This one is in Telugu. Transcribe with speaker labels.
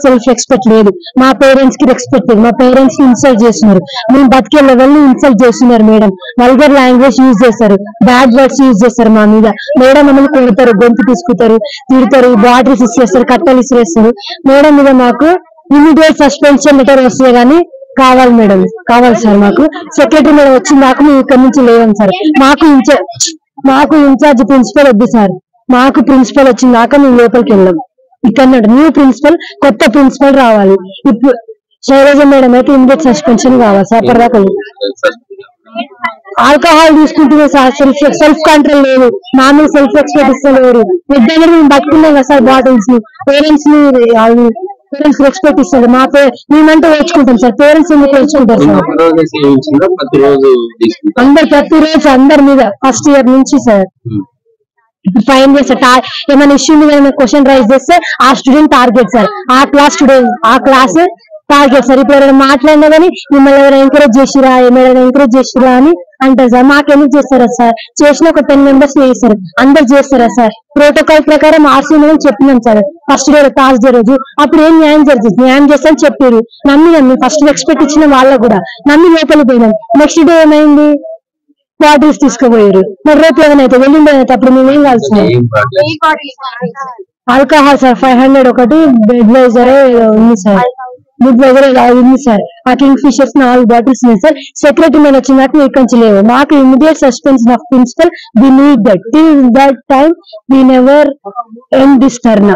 Speaker 1: సెల్ఫ్ రెస్పెక్ట్ లేదు, మా పేరెంట్స్ కి రెస్పెక్ట్ లేదు, మా పేరెంట్స్ ని ఇన్సల్ట్ చేస్తున్నారు, మేము బతికే లెవెల్ ని ఇన్సల్ట్ చేస్తున్నారు మేడం. వల్గర్ లాంగ్వేజ్ యూజ్ చేస్తారు, బ్యాడ్ వర్డ్స్ యూజ్ చేస్తారు మా మీద. మేడం మమ్మల్ని కొడతారు, గొంతు తీసుకుతారు, తిడతారు, బాటిల్స్ ఇచ్చేస్తారు, కట్టలు ఇచ్చేస్తారు. మేడం మీద మాకు ఇమీడియట్ సస్పెన్షన్ లెటర్ వస్తుంది కానీ కావాలి మేడం, కావాలి సార్. మాకు సెక్రటరీ మేడం వచ్చిన దాకా మేము ఇక్కడ నుంచి లేవం సార్. మాకు ఇన్ఛార్జ్ ప్రిన్సిపల్ వద్దు సార్, మాకు ప్రిన్సిపల్ వచ్చిన దాకా మేము లోపలికి వెళ్ళాం. ఇక్కడ న్యూ ప్రిన్సిపల్, కొత్త ప్రిన్సిపల్ రావాలి. ఇప్పుడు శైలజ మేడం అయితే ఇమీడియట్ సస్పెన్షన్ కావాలి సార్. అప్పటిదాకా ఆల్కహాల్ తీసుకుంటున్నా సార్, సెల్ఫ్ కంట్రోల్ లేదు, మామూలు సెల్ఫ్ రెస్పెక్ట్ ఇస్తలేరు. ఇద్దరు మేము పట్టుకున్నాం కదా సార్ బాటిల్స్ ని, పేరెంట్స్ ని రెస్పెక్ట్ ఇస్తారు. మేమంటే నేర్చుకుంటాం సార్, పేరెంట్స్ ఎందుకు నేర్చుకుంటారు సార్? ప్రతిరోజు అందరి మీద ఫస్ట్ ఇయర్ నుంచి సార్ ఫైన్ చేస్తారు. ఏమైనా ఇష్యూ మీద క్వశ్చన్ రైజ్ చేస్తే ఆ స్టూడెంట్ టార్గెట్ సార్, ఆ క్లాస్ స్టూడెంట్ ఆ క్లాస్ టార్గెట్ సార్. ఇప్పుడు ఎవరైనా మాట్లాడినా కానీ మిమ్మల్ని ఎవరైనా ఎంకరేజ్ చేసిరా, ఏమైనా ఎంకరేజ్ చేసిరా అని అంటారు సార్. మాకెందుకు చేస్తారా సార్? చేసిన ఒక 10 మెంబర్స్ చేస్తారు, అందరు చేస్తారా సార్? ప్రోటోకాల్ ప్రకారం ఆర్సీ మేము చెప్పినాం సార్ ఫస్ట్ డే థర్స్డే రోజు. అప్పుడు ఏం న్యాయం జరుగుతుంది, న్యాయం చేస్తారని చెప్పారు. నమ్మి ఫస్ట్ రెస్పెక్ట్ ఇచ్చిన వాళ్ళకు కూడా నమ్మి లోపలికి పోయినాం. నెక్స్ట్ డే ఏమైంది, బాటిల్స్ తీసుకుపోయారు. మరి రేపు ఏమైనా వెళ్ళిండేదైతే అప్పుడు మేము ఏం కాల్సినాం? ఆల్కహాల్ సార్ 500 ఒకటి, బెడ్వైజర్ ఉంది సార్, బెడ్వైజర్ ఉంది సార్. ఆ కింగ్ ఫిషర్స్ 4 బాటిల్స్ ఉన్నాయి సార్. సెక్రటరీ మేము వచ్చిన దాకా ఇక్కడ నుంచి లేవు. మాకు immediate suspension of principal, we need that. Till that time we never end this turn.